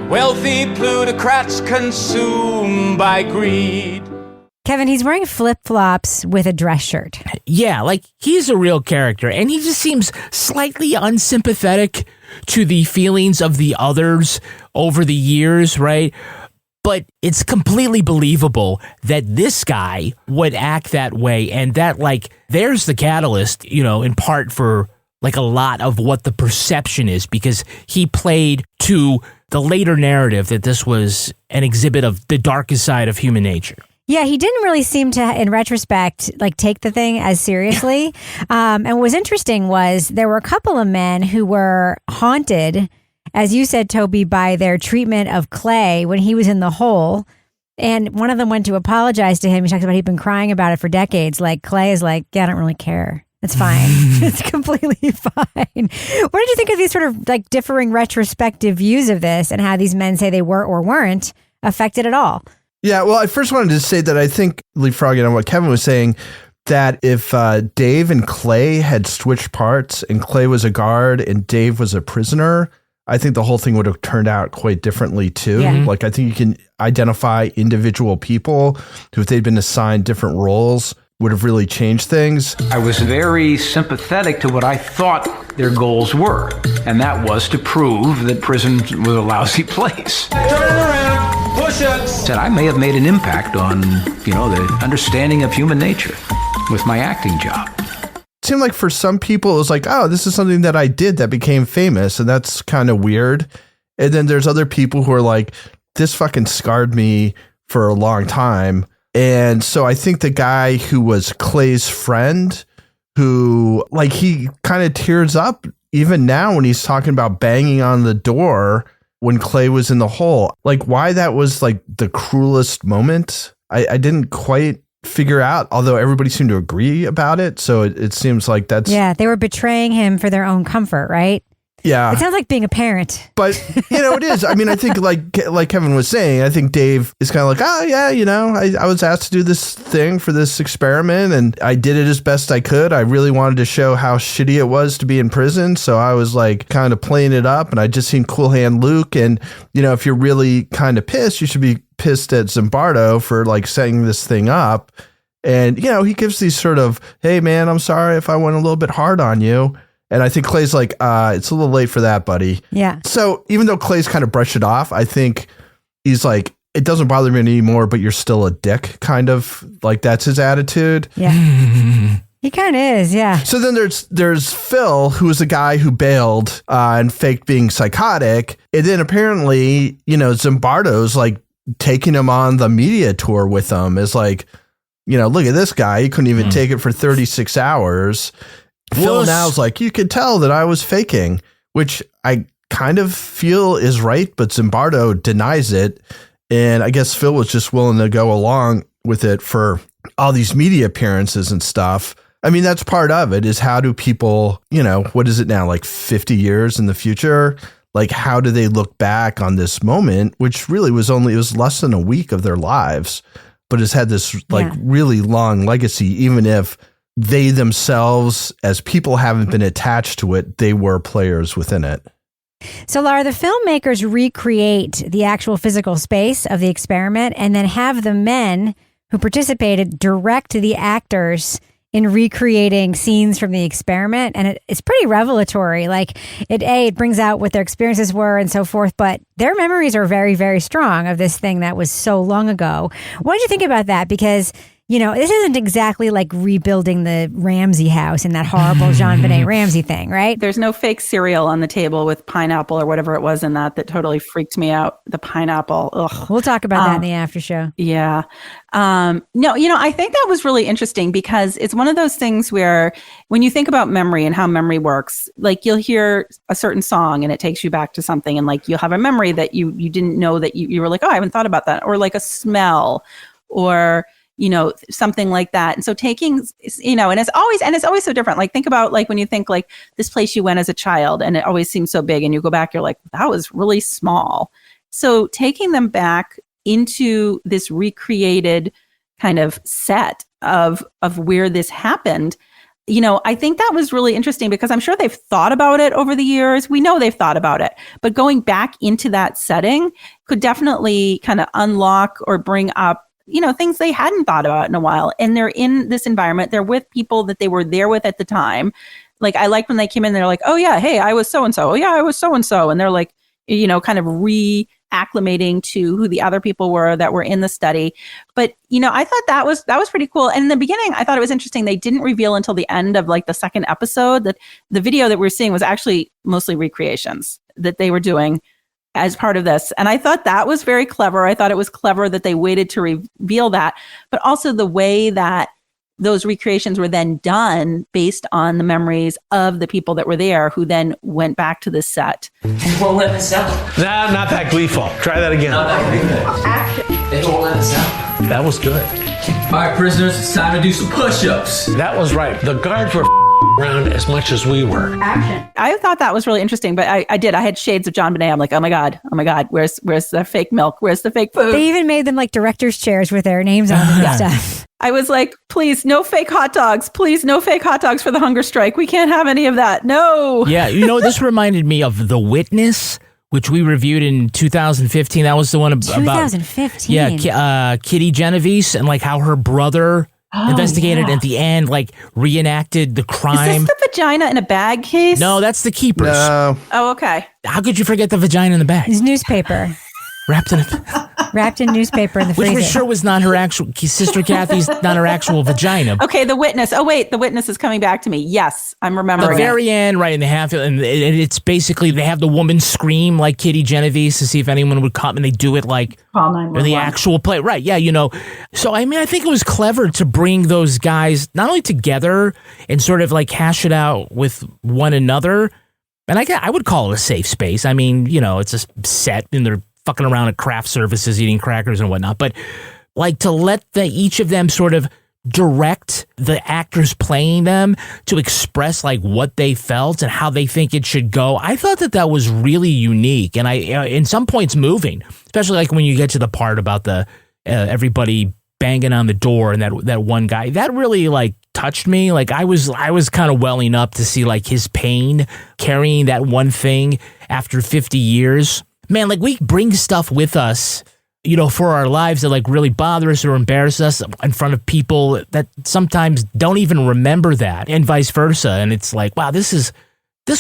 [SPEAKER 11] Wealthy plutocrats consumed by greed.
[SPEAKER 2] Kevin, he's wearing flip-flops with a dress shirt.
[SPEAKER 3] Yeah, like he's a real character, and he just seems slightly unsympathetic to the feelings of the others over the years, right? But it's completely believable that this guy would act that way, and that, like, there's the catalyst, you know, in part for, like, a lot of what the perception is, because he played to the later narrative that this was an exhibit of the darkest side of human nature.
[SPEAKER 2] Yeah, he didn't really seem to, in retrospect, like take the thing as seriously. And what was interesting was there were a couple of men who were haunted, as you said, Toby, by their treatment of Clay when he was in the hole. And one of them went to apologize to him. He talks about he'd been crying about it for decades. Like Clay is like, yeah, I don't really care. It's fine. It's completely fine. What did you think of these sort of like differing retrospective views of this and how these men say they were or weren't affected at all?
[SPEAKER 5] Yeah, well, I first wanted to say that I think, leapfrogging on what Kevin was saying, that if Dave and Clay had switched parts and Clay was a guard and Dave was a prisoner, I think the whole thing would have turned out quite differently too. Yeah. Like, I think you can identify individual people who, if they'd been assigned different roles, would have really changed things.
[SPEAKER 9] I was very sympathetic to what I thought their goals were, and that was to prove that prison was a lousy place.
[SPEAKER 11] Turn around, push-ups.
[SPEAKER 9] Said I may have made an impact on, you know, the understanding of human nature with my acting job.
[SPEAKER 5] It seemed like for some people it was like, oh, this is something that I did that became famous, and that's kind of weird. And then there's other people who are like, this fucking scarred me for a long time. And so I think the guy who was Clay's friend, who like he kind of tears up even now when he's talking about banging on the door when Clay was in the hole, like why that was like the cruelest moment. I didn't quite figure out, although everybody seemed to agree about it. So it seems like that's.
[SPEAKER 2] Yeah, they were betraying him for their own comfort, right?
[SPEAKER 5] Yeah.
[SPEAKER 2] It sounds like being a parent.
[SPEAKER 5] But, you know, it is. I mean, I think like Kevin was saying, I think Dave is kind of like, oh, yeah, you know, I was asked to do this thing for this experiment and I did it as best I could. I really wanted to show how shitty it was to be in prison. So I was like kind of playing it up, and I just seen Cool Hand Luke. And, you know, if you're really kind of pissed, you should be pissed at Zimbardo for like setting this thing up. And, you know, he gives these sort of, hey, man, I'm sorry if I went a little bit hard on you. And I think Clay's like, it's a little late for that, buddy. Yeah. So even though Clay's kind of brushed it off, I think he's like, it doesn't bother me anymore, but you're still a dick, kind of like that's his attitude.
[SPEAKER 2] Yeah. He kind of is, yeah.
[SPEAKER 5] So then there's Phil, who was the guy who bailed and faked being psychotic. And then apparently, you know, Zimbardo's like taking him on the media tour with him is like, you know, look at this guy. He couldn't even take it for 36 hours. Phil now's like, you could tell that I was faking, which I kind of feel is right, but Zimbardo denies it. And I guess Phil was just willing to go along with it for all these media appearances and stuff. I mean, that's part of it, is how do people, you know, what is it now, like 50 years in the future? Like, how do they look back on this moment, which really was less than a week of their lives, but has had this like really long legacy, even if they themselves, as people, haven't been attached to it, they were players within it.
[SPEAKER 2] So, Laura, the filmmakers recreate the actual physical space of the experiment and then have the men who participated direct the actors in recreating scenes from the experiment. And it's pretty revelatory. Like it brings out what their experiences were and so forth, but their memories are very, very strong of this thing that was so long ago. What did you think about that? Because this isn't exactly like rebuilding the Ramsey house in that horrible JonBenet Ramsey thing, right?
[SPEAKER 4] There's no fake cereal on the table with pineapple or whatever it was in that totally freaked me out. The pineapple. Ugh.
[SPEAKER 2] We'll talk about that in the after show.
[SPEAKER 4] Yeah. No, I think that was really interesting because it's one of those things where when you think about memory and how memory works, like you'll hear a certain song and it takes you back to something, and like you'll have a memory that you didn't know that you were like, oh, I haven't thought about that, or like a smell or something like that. And so taking, and it's always so different. Like think about like when you think like this place you went as a child and it always seems so big, and you go back, you're like, that was really small. So taking them back into this recreated kind of set of where this happened, I think that was really interesting because I'm sure they've thought about it over the years. We know they've thought about it, but going back into that setting could definitely kind of unlock or bring up things they hadn't thought about in a while. And they're in this environment. They're with people that they were there with at the time. Like, I like when they came in, they're like, oh yeah, hey, I was so-and-so. Oh yeah, I was so-and-so. And they're like, kind of reacclimating to who the other people were that were in the study. But, I thought that was pretty cool. And in the beginning, I thought it was interesting. They didn't reveal until the end of like the second episode that the video that we're seeing was actually mostly recreations that they were doing as part of this. And I thought that was very clever. I thought it was clever that they waited to reveal that, but also the way that those recreations were then done based on the memories of the people that were there who then went back to the set.
[SPEAKER 11] They won't let us out.
[SPEAKER 9] Nah, not that gleeful. Try that again.
[SPEAKER 11] Not that gleeful. Action. They won't let us out.
[SPEAKER 9] That was good.
[SPEAKER 11] All right, prisoners, it's time to do some push-ups.
[SPEAKER 9] That was right. The guards were around as much as we were.
[SPEAKER 4] Action. I thought that was really interesting, but I had shades of JonBenet. I'm like, oh my God, where's the fake milk? Where's the fake food?
[SPEAKER 2] They even made them like director's chairs with their names on them and stuff.
[SPEAKER 4] I was like, please, no fake hot dogs. Please, no fake hot dogs for the hunger strike. We can't have any of that. No.
[SPEAKER 3] Yeah, this reminded me of The Witness, which we reviewed in 2015. That was the one about
[SPEAKER 2] 2015.
[SPEAKER 3] Yeah, Kitty Genovese and like how her brother investigated at the end, like reenacted the crime.
[SPEAKER 4] Is this the vagina in a bag case?
[SPEAKER 3] No, that's the keepers.
[SPEAKER 5] No.
[SPEAKER 4] Oh, okay.
[SPEAKER 3] How could you forget the vagina in the bag?
[SPEAKER 2] It's newspaper. Wrapped in newspaper in the freezer.
[SPEAKER 3] Which for sure was not her actual, Sister Kathy's not her actual vagina.
[SPEAKER 4] Okay, The Witness. Oh wait, The Witness is coming back to me. Yes, I'm remembering.
[SPEAKER 3] The very end, right in the half, and it's basically they have the woman scream like Kitty Genovese to see if anyone would come, and they do it like in the actual play. Right, yeah, So, I think it was clever to bring those guys not only together and sort of like hash it out with one another, and I would call it a safe space. It's a set and they're fucking around at craft services, eating crackers and whatnot. But like to let each of them sort of direct the actors playing them to express like what they felt and how they think it should go. I thought that was really unique and in some points moving, especially like when you get to the part about the everybody banging on the door and that one guy. That really like touched me. Like I was kind of welling up to see like his pain carrying that one thing after 50 years. Man, like we bring stuff with us, for our lives that like really bother us or embarrass us in front of people that sometimes don't even remember that, and vice versa. And it's like, wow, this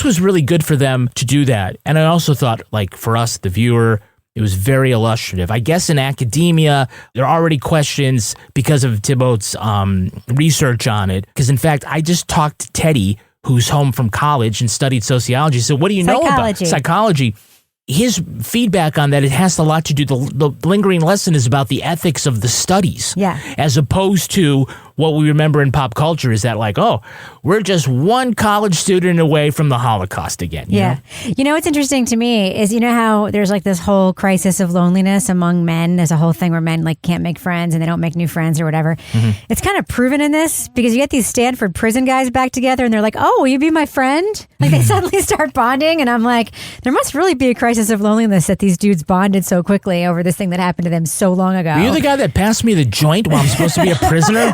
[SPEAKER 3] was really good for them to do that. And I also thought, like for us, the viewer, it was very illustrative. I guess in academia, there are already questions because of Thibault's research on it. Because in fact, I just talked to Teddy, who's home from college and studied sociology. So what do you know about psychology? His feedback on that, it has a lot to do, the lingering lesson is about the ethics of the studies.
[SPEAKER 2] Yeah.
[SPEAKER 3] As opposed to what we remember in pop culture is that like, oh, we're just one college student away from the Holocaust again. You know?
[SPEAKER 2] What's interesting to me is, how there's like this whole crisis of loneliness among men. There's a whole thing where men like can't make friends and they don't make new friends or whatever. Mm-hmm. It's kind of proven in this because you get these Stanford prison guys back together and they're like, oh, will you be my friend? Like they suddenly start bonding. And I'm like, there must really be a crisis of loneliness that these dudes bonded so quickly over this thing that happened to them so long ago.
[SPEAKER 3] Were you the guy that passed me the joint while I'm supposed to be a prisoner?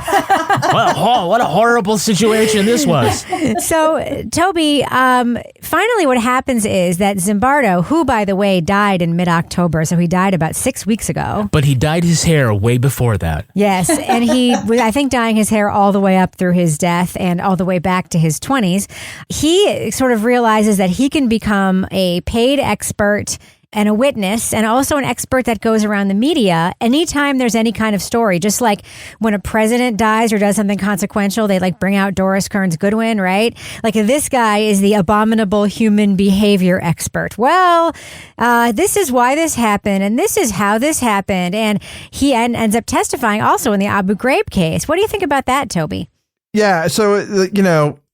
[SPEAKER 3] What a horrible situation this was.
[SPEAKER 2] So, Toby, finally what happens is that Zimbardo, who, by the way, died in mid-October, so he died about 6 weeks ago.
[SPEAKER 3] But he dyed his hair way before that.
[SPEAKER 2] Yes, and he was, I think, dyeing his hair all the way up through his death and all the way back to his 20s. He sort of realizes that he can become a paid expert and a witness, and also an expert that goes around the media anytime there's any kind of story. Just like when a president dies or does something consequential, they like bring out Doris Kearns Goodwin, right? Like this guy is the abominable human behavior expert. Well, this is why this happened, and this is how this happened. And he ends up testifying also in the Abu Ghraib case. What do you think about that, Toby?
[SPEAKER 5] Yeah, so,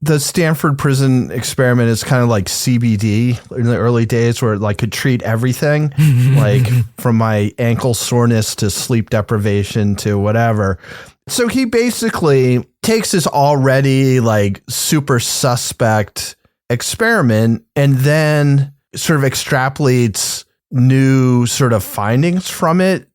[SPEAKER 5] the Stanford Prison Experiment is kind of like CBD in the early days, where it like could treat everything, like from my ankle soreness to sleep deprivation to whatever. So he basically takes this already like super suspect experiment and then sort of extrapolates new sort of findings from it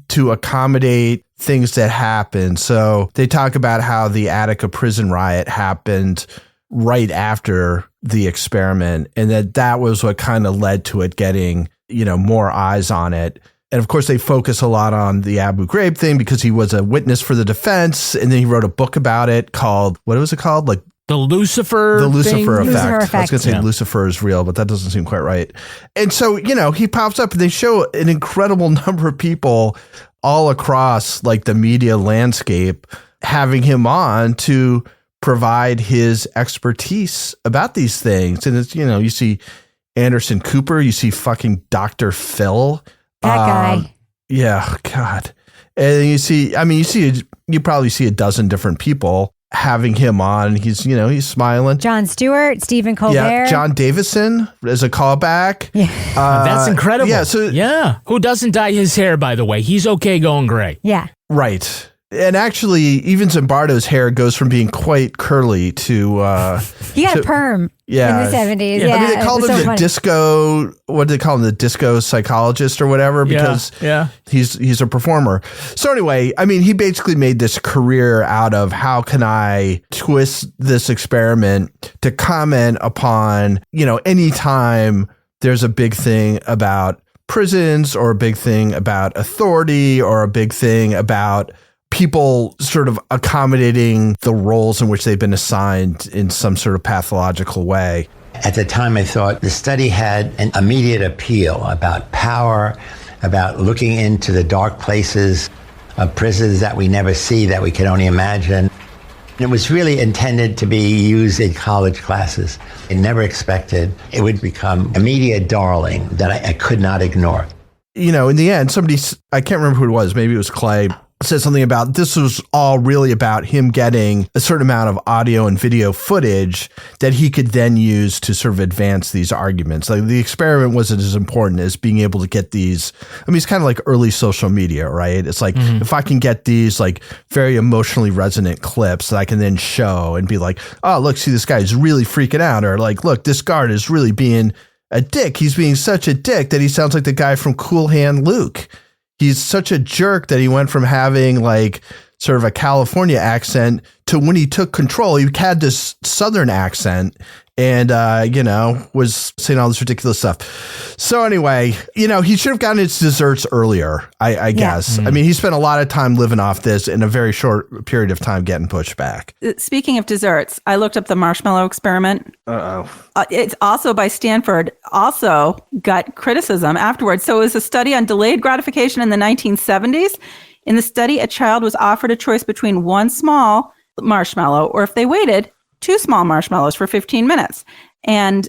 [SPEAKER 5] to accommodate things that happen. So they talk about how the Attica prison riot happened right after the experiment, and that was what kind of led to it getting, more eyes on it. And of course, they focus a lot on the Abu Ghraib thing because he was a witness for the defense, and then he wrote a book about it called, what was it called? Like
[SPEAKER 3] the Lucifer
[SPEAKER 5] effect.
[SPEAKER 2] Lucifer
[SPEAKER 5] I was
[SPEAKER 2] effect.
[SPEAKER 5] going to say Lucifer is real, but that doesn't seem quite right. And so, he pops up and they show an incredible number of people all across like the media landscape having him on to provide his expertise about these things. And it's, you see Anderson Cooper, you see fucking Dr. Phil.
[SPEAKER 2] That guy.
[SPEAKER 5] Yeah, God. And you probably see a dozen different people having him on. He's smiling.
[SPEAKER 2] Jon Stewart, Stephen Colbert.
[SPEAKER 5] Yeah, John Davison as a callback.
[SPEAKER 2] Yeah.
[SPEAKER 3] That's incredible.
[SPEAKER 5] Yeah.
[SPEAKER 3] Who doesn't dye his hair, by the way? He's okay going gray.
[SPEAKER 2] Yeah.
[SPEAKER 5] Right. And actually, even Zimbardo's hair goes from being quite curly to...
[SPEAKER 2] he got a perm in the 70s. Yeah.
[SPEAKER 5] I mean, they called him the disco... What do they call him? The disco psychologist or whatever? Because he's a performer. So anyway, I mean, he basically made this career out of how can I twist this experiment to comment upon, anytime there's a big thing about prisons or a big thing about authority or a big thing about people sort of accommodating the roles in which they've been assigned in some sort of pathological way.
[SPEAKER 12] At the time, I thought the study had an immediate appeal about power, about looking into the dark places of prisons that we never see, that we can only imagine. It was really intended to be used in college classes. I never expected it would become a media darling that I could not ignore.
[SPEAKER 5] In the end, I can't remember who it was, maybe it was Clay, said something about this was all really about him getting a certain amount of audio and video footage that he could then use to sort of advance these arguments. Like the experiment wasn't as important as being able to get these. I mean, it's kind of like early social media, right? It's like if I can get these like very emotionally resonant clips that I can then show and be like, oh, look, see, this guy is really freaking out, or like, look, this guard is really being a dick. He's being such a dick that he sounds like the guy from Cool Hand Luke. He's such a jerk that he went from having like sort of a California accent to when he took control, he had this Southern accent and, was saying all this ridiculous stuff. So anyway, he should have gotten his desserts earlier, I guess. I mean, he spent a lot of time living off this in a very short period of time getting pushed back.
[SPEAKER 4] Speaking of desserts, I looked up the marshmallow experiment. It's also by Stanford, also got criticism afterwards. So it was a study on delayed gratification in the 1970s. In the study, a child was offered a choice between one small marshmallow or, if they waited, 2 small marshmallows for 15 minutes. And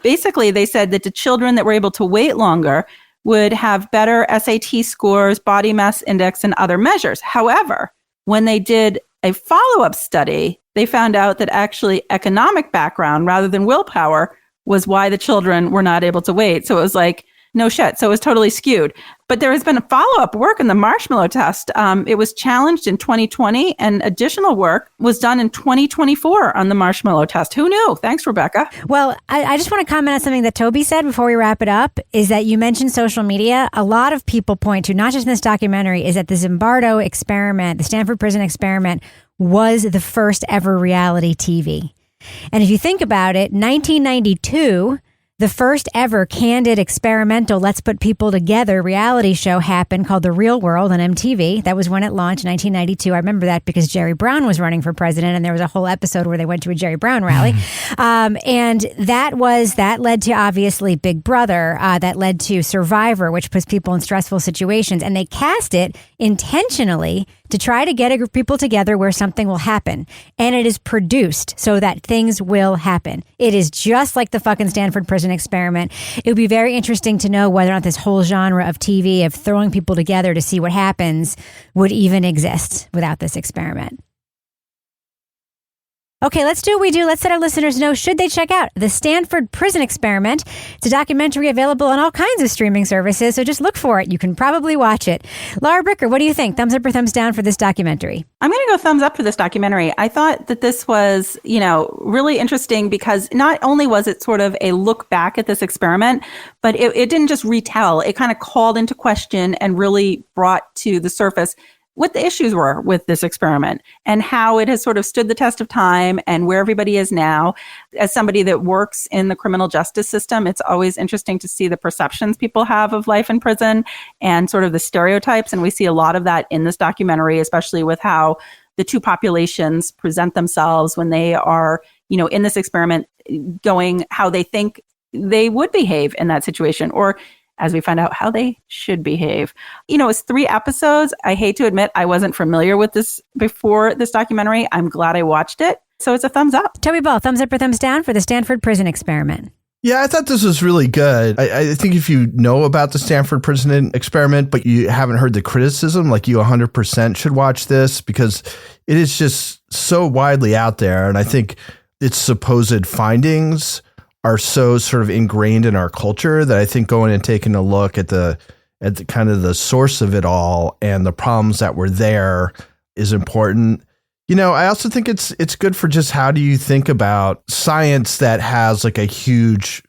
[SPEAKER 4] basically, they said that the children that were able to wait longer would have better SAT scores, body mass index, and other measures. However, when they did a follow-up study, they found out that actually economic background rather than willpower was why the children were not able to wait. So it was like No shit. So it was totally skewed. But there has been a follow-up work in the marshmallow test. It was challenged in 2020, and additional work was done in 2024 on the marshmallow test. Who knew? Thanks, Rebecca.
[SPEAKER 2] Well, I just want to comment on something that Toby said before we wrap it up, is that you mentioned social media. A lot of people point to, not just in this documentary, is that the Zimbardo experiment, the Stanford Prison Experiment, was the first ever reality TV. And if you think about it, 1992... the first ever candid experimental let's put people together reality show happened called The Real World on MTV. That was when it launched in 1992. I remember that because Jerry Brown was running for president, and there was a whole episode where they went to a Jerry Brown rally. And that led to obviously Big Brother, that led to Survivor, which puts people in stressful situations. And they cast it intentionally to try to get a group of people together where something will happen. And it is produced so that things will happen. It is just like the fucking Stanford Prison Experiment. It would be very interesting to know whether or not this whole genre of TV, of throwing people together to see what happens, would even exist without this experiment. Okay, let's do what we do. Let's let our listeners know, should they check out the Stanford Prison Experiment. It's a documentary available on all kinds of streaming services, so just look for it. You can probably watch it. Laura Bricker, what do you think? Thumbs up or thumbs down for this documentary?
[SPEAKER 4] I'm going to go thumbs up for this documentary. I thought that this was, really interesting because not only was it sort of a look back at this experiment, but it didn't just retell. It kind of called into question and really brought to the surface what the issues were with this experiment and how it has sort of stood the test of time and where everybody is now. As somebody that works in the criminal justice system, it's always interesting to see the perceptions people have of life in prison and sort of the stereotypes. And we see a lot of that in this documentary, especially with how the two populations present themselves when they are, in this experiment, going how they think they would behave in that situation, or as we find out how they should behave. It's 3 episodes. I hate to admit I wasn't familiar with this before this documentary. I'm glad I watched it. So it's a thumbs up.
[SPEAKER 2] Toby Ball, thumbs up or thumbs down for the Stanford Prison Experiment?
[SPEAKER 5] Yeah, I thought this was really good. I think if you know about the Stanford Prison Experiment, but you haven't heard the criticism, like you 100% should watch this because it is just so widely out there. And I think its supposed findings are so sort of ingrained in our culture that I think going and taking a look at the kind of the source of it all and the problems that were there is important. I also think it's good for just how do you think about science that has like a huge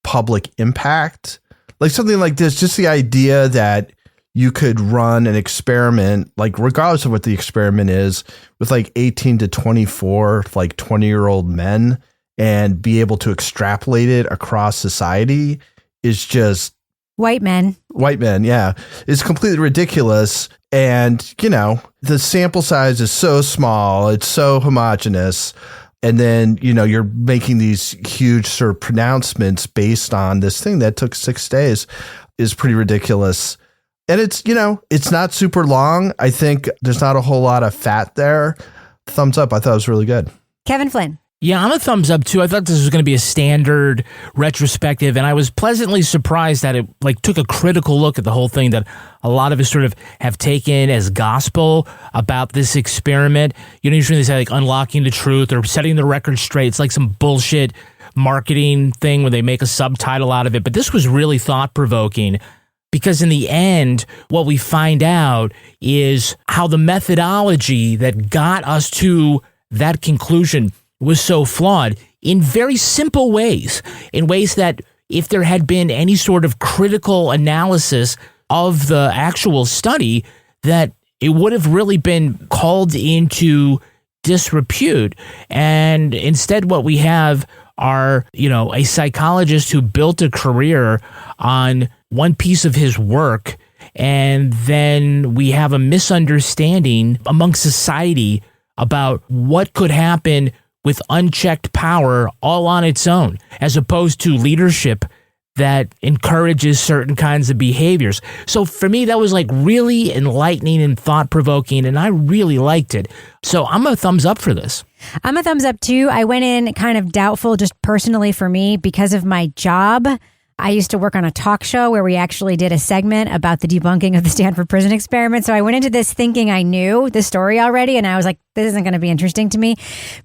[SPEAKER 5] public impact, like something like this, just the idea that you could run an experiment, like regardless of what the experiment is, with like 18 to 24, like 20-year-old men, and be able to extrapolate it across society is just...
[SPEAKER 2] White men,
[SPEAKER 5] yeah. It's completely ridiculous. And, the sample size is so small. It's so homogeneous. And then, you're making these huge sort of pronouncements based on this thing that took 6 days is pretty ridiculous. And it's, it's not super long. I think there's not a whole lot of fat there. Thumbs up. I thought it was really good.
[SPEAKER 2] Kevin Flynn.
[SPEAKER 3] Yeah, I'm a thumbs up too. I thought this was going to be a standard retrospective, and I was pleasantly surprised that it took a critical look at the whole thing that a lot of us sort of have taken as gospel about this experiment. Usually they say unlocking the truth or setting the record straight. It's like some bullshit marketing thing where they make a subtitle out of it. But this was really thought-provoking because in the end, what we find out is how the methodology that got us to that conclusion was so flawed in very simple ways, in ways that if there had been any sort of critical analysis of the actual study, that it would have really been called into disrepute. And instead what we have are, a psychologist who built a career on one piece of his work, and then we have a misunderstanding among society about what could happen with unchecked power all on its own, as opposed to leadership that encourages certain kinds of behaviors. So for me, that was really enlightening and thought-provoking, and I really liked it. So I'm a thumbs up for this.
[SPEAKER 2] I'm a thumbs up too. I went in kind of doubtful just personally for me because of my job. I used to work on a talk show where we actually did a segment about the debunking of the Stanford Prison Experiment. So I went into this thinking I knew the story already, and I was like, this isn't going to be interesting to me.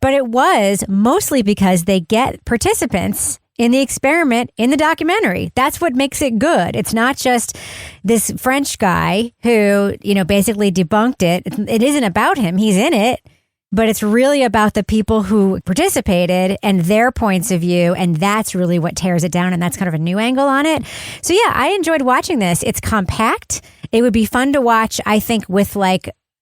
[SPEAKER 2] But it was mostly because they get participants in the experiment in the documentary. That's what makes it good. It's not just this French guy who, basically debunked it. It isn't about him. He's in it. But it's really about the people who participated and their points of view. And that's really what tears it down. And that's kind of a new angle on it. So yeah, I enjoyed watching this. It's compact. It would be fun to watch, I think, with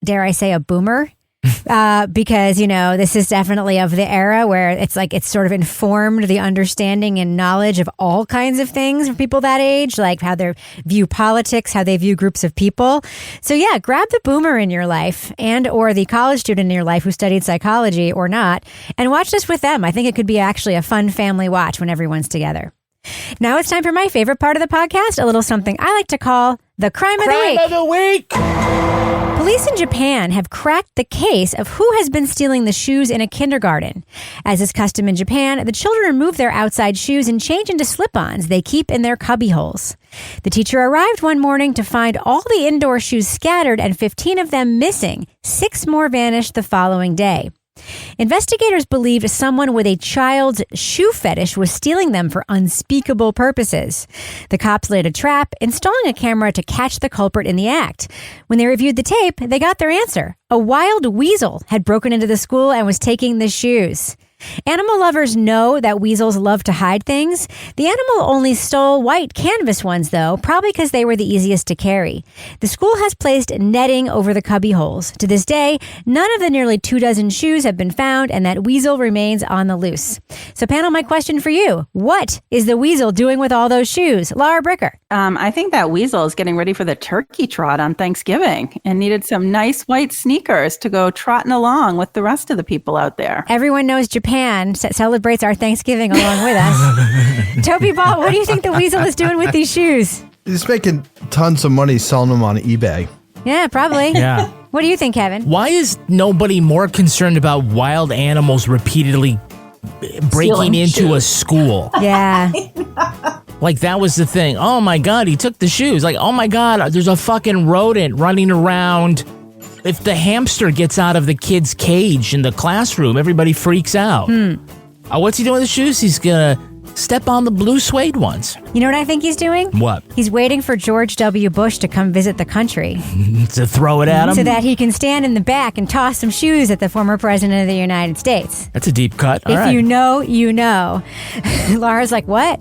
[SPEAKER 2] dare I say, a boomer. Because, this is definitely of the era where it's sort of informed the understanding and knowledge of all kinds of things for people that age, like how they view politics, how they view groups of people. So yeah, grab the boomer in your life or the college student in your life who studied psychology or not, and watch this with them. I think it could be actually a fun family watch when everyone's together. Now it's time for my favorite part of the podcast, a little something I like to call the Crime of the Week. Police in Japan have cracked the case of who has been stealing the shoes in a kindergarten. As is custom in Japan, the children remove their outside shoes and change into slip-ons they keep in their cubby holes. The teacher arrived one morning to find all the indoor shoes scattered and 15 of them missing. 6 more vanished the following day. Investigators believed someone with a child's shoe fetish was stealing them for unspeakable purposes. The cops laid a trap, installing a camera to catch the culprit in the act. When they reviewed the tape, they got their answer. A wild weasel had broken into the school and was taking the shoes. Animal lovers know that weasels love to hide things. The animal only stole white canvas ones, though, probably because they were the easiest to carry. The school has placed netting over the cubby holes. To this day, none of the nearly 24 shoes have been found, and that weasel remains on the loose. So, panel, my question for you. What is the weasel doing with all those shoes? Laura Bricker.
[SPEAKER 4] I think that weasel is getting ready for the turkey trot on Thanksgiving and needed some nice white sneakers to go trotting along with the rest of the people out there.
[SPEAKER 2] Everyone knows Japan celebrates our Thanksgiving along with us. Toby Ball, what do you think the weasel is doing with these shoes?
[SPEAKER 5] He's making tons of money selling them on eBay.
[SPEAKER 2] Yeah, probably.
[SPEAKER 3] Yeah.
[SPEAKER 2] What do you think, Kevin?
[SPEAKER 3] Why is nobody more concerned about wild animals repeatedly breaking into a school?
[SPEAKER 2] Yeah.
[SPEAKER 3] Like, that was the thing. Oh my God, he took the shoes. Like, oh my God, there's a fucking rodent running around. If the hamster gets out of the kid's cage in the classroom, everybody freaks out. What's he doing with the shoes? He's gonna step on the blue suede ones.
[SPEAKER 2] You know what I think he's doing?
[SPEAKER 3] What?
[SPEAKER 2] He's waiting for George W. Bush to come visit the country.
[SPEAKER 3] To throw it at him?
[SPEAKER 2] So that he can stand in the back and toss some shoes at the former president of the United States.
[SPEAKER 3] That's a deep cut. All
[SPEAKER 2] if
[SPEAKER 3] right.
[SPEAKER 2] you know, you know. Laura's like, what?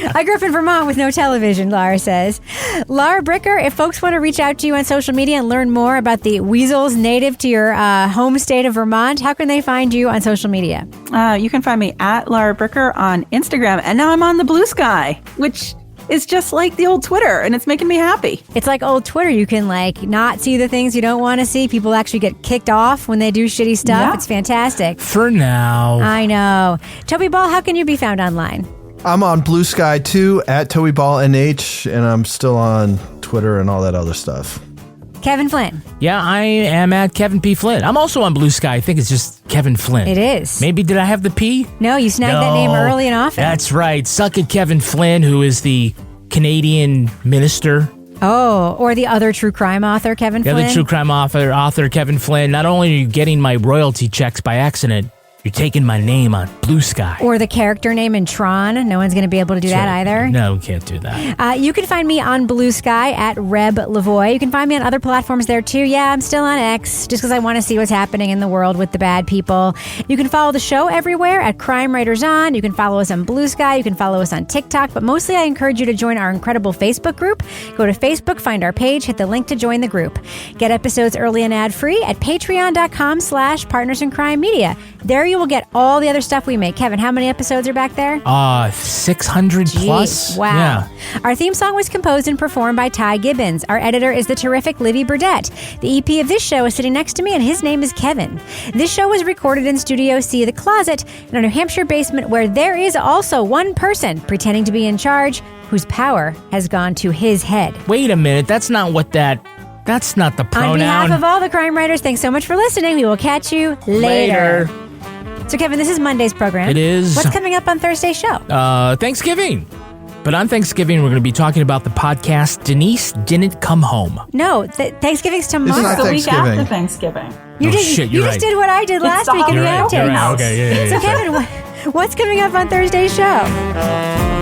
[SPEAKER 2] I grew up in Vermont with no television, Laura says. Laura Bricker, if folks want to reach out to you on social media and learn more about the weasels native to your home state of Vermont, how can they find you on social media?
[SPEAKER 4] You can find me at Laura Bricker on Instagram. And now I'm on the Blue Sky, which is just like the old Twitter, and it's making me happy.
[SPEAKER 2] It's like old Twitter. You can not see the things you don't want to see. People actually get kicked off when they do shitty stuff. Yeah. It's fantastic.
[SPEAKER 3] For now.
[SPEAKER 2] I know. Toby Ball, how can you be found online?
[SPEAKER 5] I'm on Blue Sky too, at Toby Ball NH, and I'm still on Twitter and all that other stuff.
[SPEAKER 2] Kevin Flynn.
[SPEAKER 3] Yeah, I am at Kevin P. Flynn. I'm also on Blue Sky. I think it's just Kevin Flynn.
[SPEAKER 2] It is.
[SPEAKER 3] Maybe did I have the P?
[SPEAKER 2] No, you snagged that name early and often.
[SPEAKER 3] That's right. Suck it, Kevin Flynn, who is the Canadian minister.
[SPEAKER 2] Oh, or the other true crime author, Kevin Flynn.
[SPEAKER 3] The other true crime author, Kevin Flynn. Not only are you getting my royalty checks by accident, you're taking my name on Blue Sky.
[SPEAKER 2] Or the character name in Tron. No one's going to be able to do that either.
[SPEAKER 3] No, we can't do that.
[SPEAKER 2] You can find me on Blue Sky at Reb Lavoie. You can find me on other platforms there too. Yeah, I'm still on X just because I want to see what's happening in the world with the bad people. You can follow the show everywhere at Crime Writers On. You can follow us on Blue Sky. You can follow us on TikTok. But mostly I encourage you to join our incredible Facebook group. Go to Facebook, find our page, hit the link to join the group. Get episodes early and ad-free at patreon.com/Partners in Crime Media. There you will get all the other stuff we make. Kevin, how many episodes are back there?
[SPEAKER 3] 600 plus.
[SPEAKER 2] Wow.
[SPEAKER 3] Yeah.
[SPEAKER 2] Our theme song was composed and performed by Ty Gibbons. Our editor is the terrific Livy Burdett. The EP of this show is sitting next to me, and his name is Kevin. This show was recorded in Studio C, The Closet, in a New Hampshire basement where there is also one person pretending to be in charge whose power has gone to his head.
[SPEAKER 3] Wait a minute. That's not the pronoun.
[SPEAKER 2] On behalf of all the crime writers, thanks so much for listening. We will catch you later. So, Kevin, this is Monday's program.
[SPEAKER 3] It is.
[SPEAKER 2] What's coming up on Thursday's show?
[SPEAKER 3] Thanksgiving. But on Thanksgiving, we're going to be talking about the podcast Denise Didn't Come Home.
[SPEAKER 2] No, Thanksgiving's tomorrow.
[SPEAKER 5] It's not
[SPEAKER 4] the week
[SPEAKER 5] Thanksgiving.
[SPEAKER 4] after Thanksgiving.
[SPEAKER 2] You
[SPEAKER 3] shit,
[SPEAKER 2] you
[SPEAKER 3] you're
[SPEAKER 2] just
[SPEAKER 3] right.
[SPEAKER 2] did what I did last week in the outtakes.
[SPEAKER 3] You're right. Okay, yeah.
[SPEAKER 2] So, Kevin, What's coming up on Thursday's show?